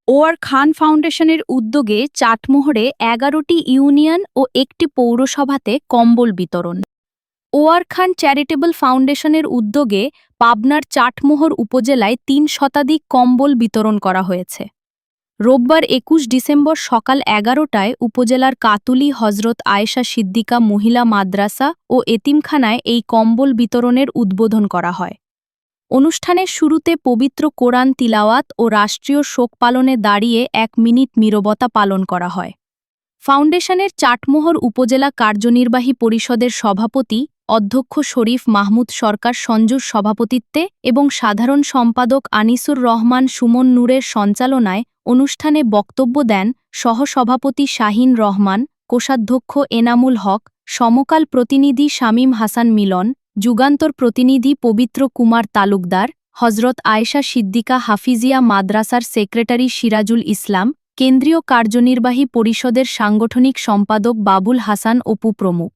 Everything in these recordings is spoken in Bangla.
ওয়ার খান ফাউন্ডেশনের উদ্যোগে চাটমোহরে ১১টি ইউনিয়ন ও একটি পৌরসভাতে কম্বল বিতরণ। ওয়ার খান চ্যারিটেবল ফাউন্ডেশনের উদ্যোগে পাবনার চাটমোহর উপজেলায় ৩ শতাধিক কম্বল বিতরণ করা হয়েছে। রোববার ২১ ডিসেম্বর সকাল ১১টায় উপজেলার কাতুলি হজরত আয়েশা সিদ্দিকা মহিলা মাদ্রাসা ও এতিমখানায় এই কম্বল বিতরণের উদ্বোধন করা হয়। অনুষ্ঠানের শুরুতে পবিত্র কোরআন তিলাওয়াত ও রাষ্ট্রীয় শোক পালনে দাঁড়িয়ে ১ মিনিট নীরবতা পালন করা হয়। ফাউন্ডেশনের চাটমোহর উপজেলা কার্যনির্বাহী পরিষদের সভাপতি অধ্যক্ষ শরীফ মাহমুদ সরকার সঞ্জুর সভাপতিত্বে এবং সাধারণ সম্পাদক আনিসুর রহমান সুমন নূরের সঞ্চালনায় অনুষ্ঠানে বক্তব্য দেন সহসভাপতি শাহীন রহমান, কোষাধ্যক্ষ এনামুল হক, সমকাল প্রতিনিধি শামীম হাসান মিলন, যুগান্তর প্রতিনিধি পবিত্র কুমার তালুকদার, হজরত আয়েশা সিদ্দিকা হাফিজিয়া মাদ্রাসার সেক্রেটারি সিরাজুল ইসলাম, কেন্দ্রীয় কার্যনির্বাহী পরিষদের সাংগঠনিক সম্পাদক বাবুল হাসান অপু প্রমুখ।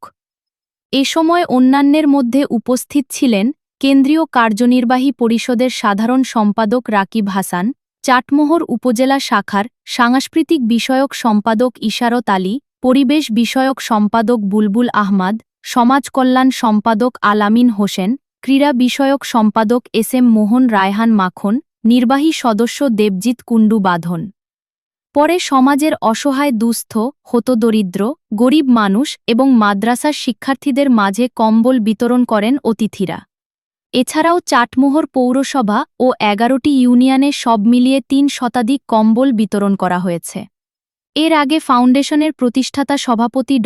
এ সময় অন্যান্যের মধ্যে উপস্থিত ছিলেন কেন্দ্রীয় কার্যনির্বাহী পরিষদের সাধারণ সম্পাদক রাকিব হাসান, চাটমোহর উপজেলা শাখার সাংস্কৃতিক বিষয়ক সম্পাদক ইশারত আলী, পরিবেশ বিষয়ক সম্পাদক বুলবুল আহমদ, সমাজ কল্যাণ সম্পাদক আলামিন হোসেন, ক্রীড়া বিষয়ক সম্পাদক এস মোহন রায়হান মাখন, নির্বাহী সদস্য দেবজিৎ কুণ্ডু বাঁধন। পরে সমাজের অসহায় দুস্থ, হতদরিদ্র, গরিব মানুষ এবং মাদ্রাসার শিক্ষার্থীদের মাঝে কম্বল বিতরণ করেন অতিথিরা। এছাড়াও চাটমোহর পৌরসভা ও ১১টি ইউনিয়নে সব মিলিয়ে ৩ শতাধিক কম্বল বিতরণ করা হয়েছে। এর আগে ফাউন্ডেশনের প্রতিষ্ঠাতা সভাপতি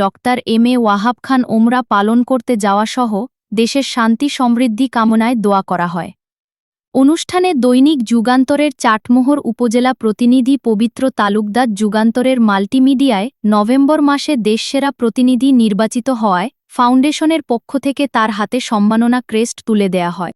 এম এ ওয়াহাব খান ওমরা পালন করতে যাওয়াসহ দেশের শান্তি সমৃদ্ধি কামনায় দোয়া করা হয়। অনুষ্ঠানে দৈনিক যুগান্তরের চাটমোহর উপজেলা প্রতিনিধি পবিত্র তালুকদার যুগান্তরের মাল্টিমিডিয়ায় নভেম্বর মাসে দেশসেরা প্রতিনিধি নির্বাচিত হওয়ায় ফাউন্ডেশনের পক্ষ থেকে তার হাতে সম্মাননা ক্রেস্ট তুলে দেয়া হয়।